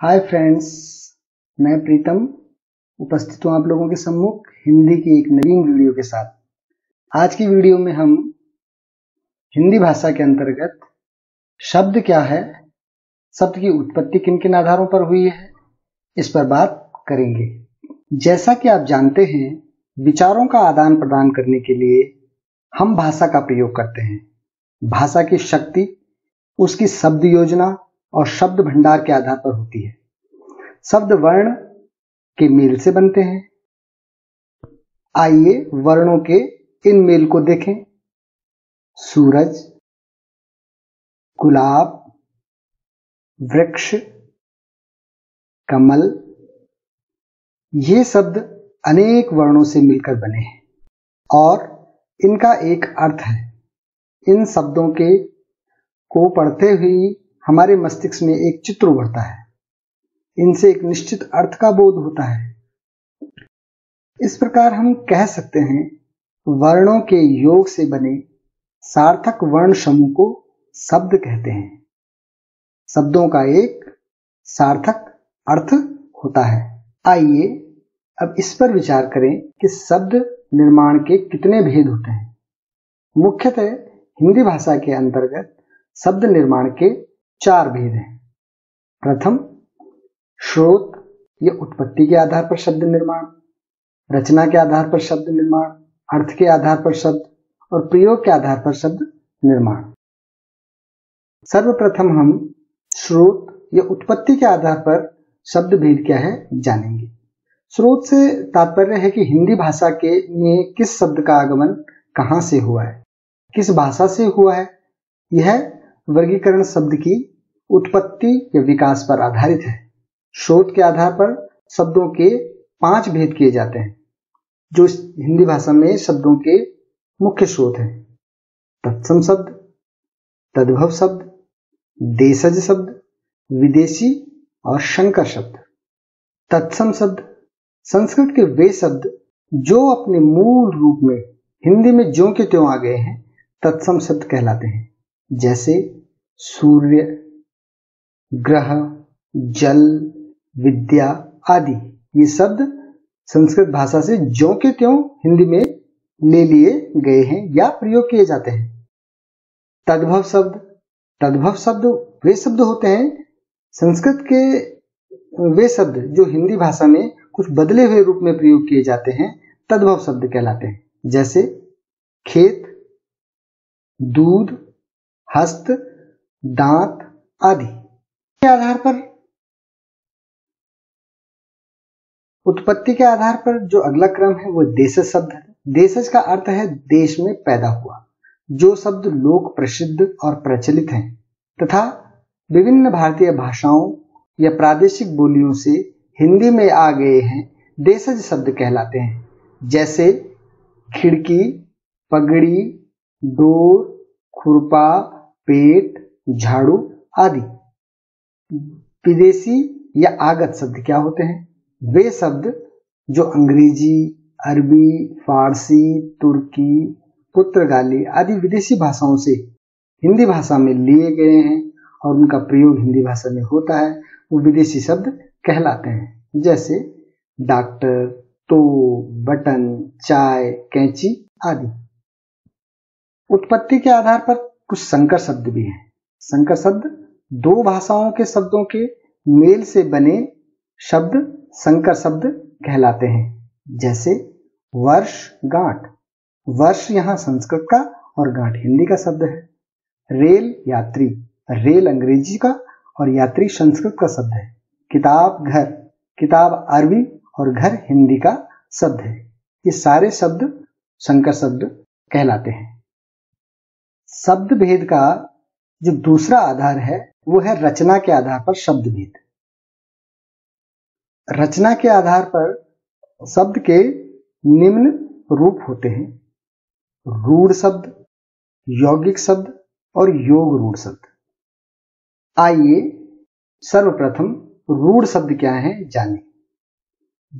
Hi friends, मैं प्रीतम उपस्थित हूँ आप लोगों के सम्मुख हिंदी की एक नवीन वीडियो के साथ। आज की वीडियो में हम हिंदी भाषा के अंतर्गत शब्द क्या है, शब्द की उत्पत्ति किन किन आधारों पर हुई है, इस पर बात करेंगे। जैसा कि आप जानते हैं, विचारों का आदान प्रदान करने के लिए हम भाषा का प्रयोग करते हैं। भाषा की शक्ति उसकी शब्द योजना और शब्द भंडार के आधार पर होती है। शब्द वर्ण के मेल से बनते हैं। आइए वर्णों के इन मेल को देखें। सूरज, गुलाब, वृक्ष, कमल, ये शब्द अनेक वर्णों से मिलकर बने हैं और इनका एक अर्थ है। इन शब्दों के को पढ़ते हुए हमारे मस्तिष्क में एक चित्र उभरता है। इनसे एक निश्चित अर्थ का बोध होता है। इस प्रकार हम कह सकते हैं, वर्णों के योग से बने सार्थक वर्ण समूह को शब्द कहते हैं। शब्दों का एक सार्थक अर्थ होता है। आइए अब इस पर विचार करें कि शब्द निर्माण के कितने भेद होते हैं। मुख्यतः हिंदी भाषा के अंतर्गत शब्द निर्माण के 4 भेद हैं। प्रथम, स्रोत या उत्पत्ति के आधार पर शब्द निर्माण, रचना के आधार पर शब्द निर्माण, अर्थ के आधार पर शब्द और प्रयोग के आधार पर शब्द निर्माण। सर्वप्रथम हम स्रोत या उत्पत्ति के आधार पर शब्द भेद क्या है जानेंगे। स्रोत से तात्पर्य है कि हिंदी भाषा के में किस शब्द का आगमन कहां से हुआ है, किस भाषा से हुआ है। यह वर्गीकरण शब्द की उत्पत्ति या विकास पर आधारित है। स्रोत के आधार पर शब्दों के 5 भेद किए जाते हैं, जो हिंदी भाषा में शब्दों के मुख्य स्रोत हैं। तत्सम शब्द, तद्भव शब्द, देशज शब्द, विदेशी और शंकर शब्द। तत्सम शब्द संस्कृत के वे शब्द जो अपने मूल रूप में हिंदी में ज्यों के त्यों आ गए हैं, तत्सम शब्द कहलाते हैं। जैसे सूर्य, ग्रह, जल, विद्या आदि। ये शब्द संस्कृत भाषा से ज्यों के त्यों हिंदी में ले लिए गए हैं या प्रयोग किए जाते हैं। तद्भव शब्द, तद्भव शब्द वे शब्द होते हैं संस्कृत के वे शब्द जो हिंदी भाषा में कुछ बदले हुए रूप में प्रयोग किए जाते हैं, तद्भव शब्द कहलाते हैं। जैसे खेत, दूध, हस्त, दांत आदि। के आधार पर उत्पत्ति के आधार पर जो अगला क्रम है वो देशज शब्द है। देशज का अर्थ है देश में पैदा हुआ। जो शब्द लोक प्रसिद्ध और प्रचलित हैं तथा विभिन्न भारतीय भाषाओं या प्रादेशिक बोलियों से हिंदी में आ गए हैं, देशज शब्द कहलाते हैं। जैसे खिड़की, पगड़ी, डोर, खुरपा, पेट, झाड़ू आदि। विदेशी या आगत शब्द क्या होते हैं? वे शब्द जो अंग्रेजी, अरबी, फारसी, तुर्की, पुर्तगाली आदि विदेशी भाषाओं से हिंदी भाषा में लिए गए हैं और उनका प्रयोग हिंदी भाषा में होता है, वो विदेशी शब्द कहलाते हैं। जैसे डॉक्टर, तो, बटन, चाय, कैंची आदि। उत्पत्ति के आधार पर कुछ संकर शब्द भी हैं। संकर शब्द 2 भाषाओं के शब्दों के मेल से बने शब्द संकर शब्द कहलाते हैं। जैसे वर्ष, गांठ। वर्ष यहाँ संस्कृत का और गांठ हिंदी का शब्द है। रेल, यात्री। रेल अंग्रेजी का और यात्री संस्कृत का शब्द है। किताब, घर। किताब अरबी और घर हिंदी का शब्द है। ये सारे शब्द संकर शब्द कहलाते हैं। शब्द भेद का जो दूसरा आधार है वो है रचना के आधार पर शब्द भेद। रचना के आधार पर शब्द के निम्न रूप होते हैं: रूढ़ शब्द, यौगिक शब्द और योग रूढ़ शब्द। आइए सर्वप्रथम रूढ़ शब्द क्या है जानें।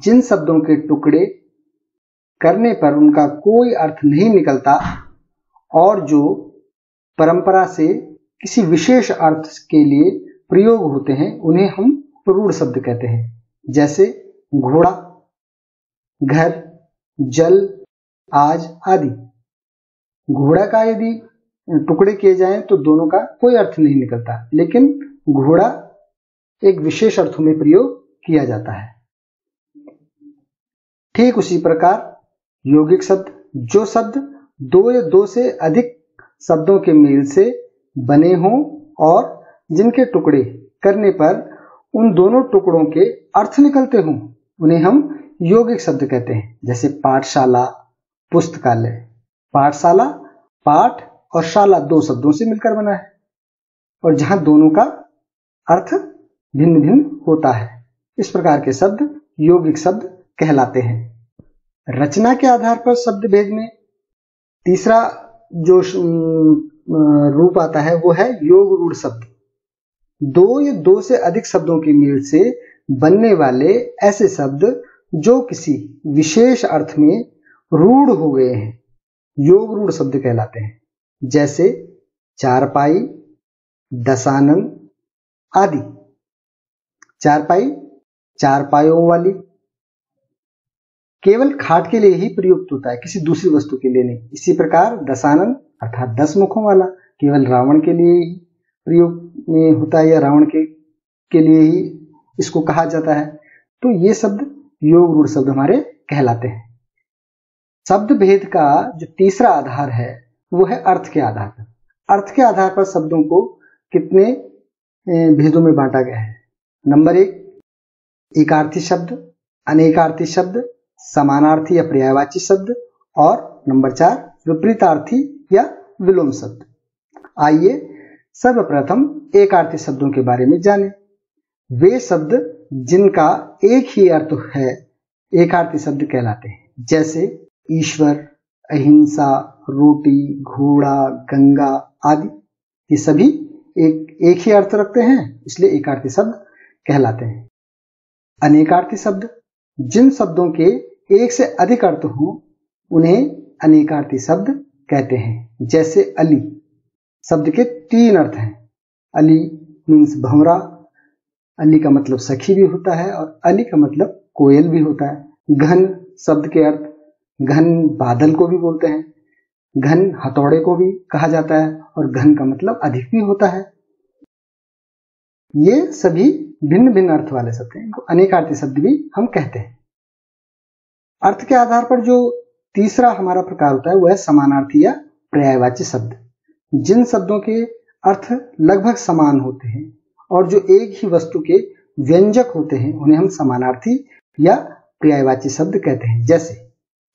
जिन शब्दों के टुकड़े करने पर उनका कोई अर्थ नहीं निकलता और जो परंपरा से किसी विशेष अर्थ के लिए प्रयोग होते हैं, उन्हें हम रूढ़ शब्द कहते हैं, जैसे घोड़ा, घर, जल, आज आदि। घोड़ा का यदि टुकड़े किए जाएं तो दोनों का कोई अर्थ नहीं निकलता, लेकिन घोड़ा एक विशेष अर्थों में प्रयोग किया जाता है। ठीक उसी प्रकार यौगिक शब्द, जो शब्द दो या दो से अधिक शब्दों के मेल से बने हों और जिनके टुकड़े करने पर उन दोनों टुकड़ों के अर्थ निकलते हों, उन्हें हम यौगिक शब्द कहते हैं। जैसे पाठशाला, पुस्तकालय। पाठशाला पाठ और शाला दो शब्दों से मिलकर बना है, और जहां दोनों का अर्थ भिन्न भिन्न होता है, इस प्रकार के शब्द यौगिक शब्द कहलाते हैं। रचना के आधार पर शब्द भेद में तीसरा जो रूप आता है वो है योग रूढ़ शब्द। दो या दो से अधिक शब्दों के मेल से बनने वाले ऐसे शब्द जो किसी विशेष अर्थ में रूढ़ हो गए हैं, योग रूढ़ शब्द कहलाते हैं। जैसे चारपाई, दशानन आदि। चारपाई चारपायों वाली केवल खाट के लिए ही प्रयुक्त होता है, किसी दूसरी वस्तु के लिए नहीं। इसी प्रकार दशानन अर्थात 10 मुखों वाला केवल रावण के लिए ही प्रयोग में होता है, या रावण के लिए ही इसको कहा जाता है। तो ये शब्द योग रूढ़ शब्द हमारे कहलाते हैं। शब्द भेद का जो तीसरा आधार है वो है अर्थ के आधार पर। अर्थ के आधार पर शब्दों को कितने भेदों में बांटा गया है। नंबर 1, एकार्थी शब्द, अनेकार्थी शब्द, समानार्थी या पर्यायवाची शब्द, और नंबर 4, विपरीतार्थी या विलोम शब्द। आइए सर्वप्रथम एकार्थी शब्दों के बारे में जानें। वे शब्द जिनका एक ही अर्थ है एकार्थी शब्द कहलाते हैं। जैसे ईश्वर, अहिंसा, रोटी, घोड़ा, गंगा आदि। ये सभी एक ही अर्थ रखते हैं, इसलिए एकार्थी शब्द कहलाते हैं। अनेकार्थी शब्द, जिन शब्दों के एक से अधिक अर्थ हो उन्हें अनेकार्थी शब्द कहते हैं। जैसे अली शब्द के 3 अर्थ हैं। अली मीन्स भंवरा, अली का मतलब सखी भी होता है, और अली का मतलब कोयल भी होता है। घन शब्द के अर्थ, घन बादल को भी बोलते हैं, घन हथौड़े को भी कहा जाता है, और घन का मतलब अधिक भी होता है। ये सभी भिन्न भिन्न अर्थ वाले शब्द हैं, इनको अनेकार्थी शब्द भी हम कहते हैं। अर्थ के आधार पर जो तीसरा हमारा प्रकार होता है वह है समानार्थी या पर्यायवाची शब्द। जिन शब्दों के अर्थ लगभग समान होते हैं और जो एक ही वस्तु के व्यंजक होते हैं उन्हें हम समानार्थी या पर्यायवाची शब्द कहते हैं। जैसे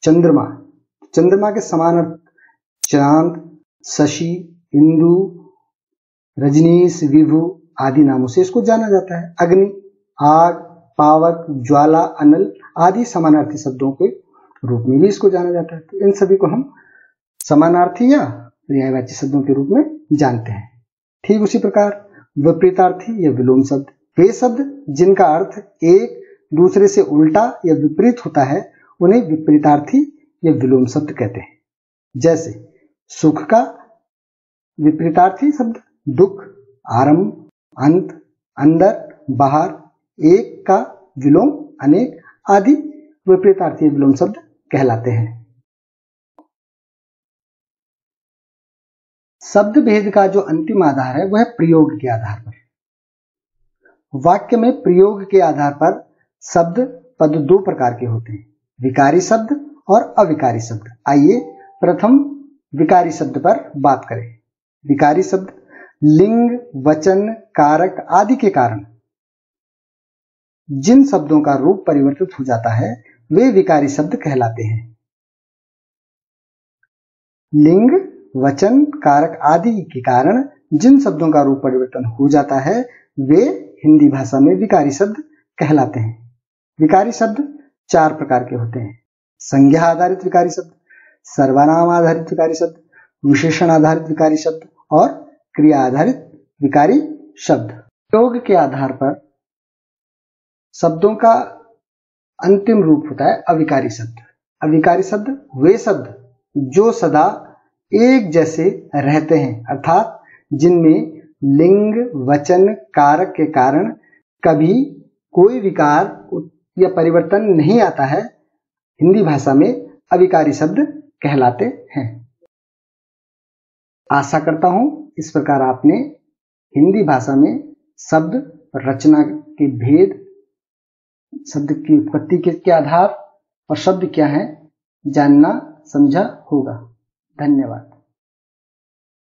चंद्रमा, चंद्रमा के समान अर्थ चांद, शशि, इंदु, रजनीश, विभु आदि नामों से इसको जाना जाता है। अग्नि, आग, पावक, ज्वाला, अनल आदि समानार्थी शब्दों के रूप में भी इसको जाना जाता है। तो इन सभी को हम समानार्थी या पर्यायवाची शब्दों के रूप में जानते हैं। ठीक उसी प्रकार विपरीतार्थी या विलोम शब्द, वे शब्द जिनका अर्थ एक दूसरे से उल्टा या विपरीत होता है उन्हें विपरीतार्थी या विलोम शब्द कहते हैं। जैसे सुख का विपरीतार्थी शब्द दुख, आरंभ, अंत, अंदर, बाहर, एक का विलोम अनेक आदि विपरीतार्थी या विलोम शब्द कहलाते हैं। शब्द भेद का जो अंतिम आधार है वह प्रयोग के आधार पर। वाक्य में प्रयोग के आधार पर शब्द पद 2 प्रकार के होते हैं, विकारी शब्द और अविकारी शब्द। आइए प्रथम विकारी शब्द पर बात करें। विकारी शब्द लिंग, वचन, कारक आदि के कारण जिन शब्दों का रूप परिवर्तित हो जाता है वे विकारी शब्द कहलाते हैं। लिंग, वचन, कारक आदि के कारण जिन शब्दों का रूप परिवर्तन हो जाता है वे हिंदी भाषा में विकारी शब्द कहलाते हैं। विकारी शब्द 4 प्रकार के होते हैं, संज्ञा आधारित विकारी शब्द, सर्वनाम आधारित विकारी शब्द, विशेषण आधारित विकारी शब्द और क्रिया आधारित विकारी शब्द। प्रयोग के आधार पर शब्दों का अंतिम रूप होता है अविकारी शब्द। अविकारी शब्द वे शब्द जो सदा एक जैसे रहते हैं, अर्थात जिनमें लिंग, वचन, कारक के कारण कभी कोई विकार या परिवर्तन नहीं आता है, हिंदी भाषा में अविकारी शब्द कहलाते हैं। आशा करता हूं इस प्रकार आपने हिंदी भाषा में शब्द रचना के भेद, शब्द की उत्पत्ति के आधार और शब्द क्या है जानना समझा होगा। धन्यवाद।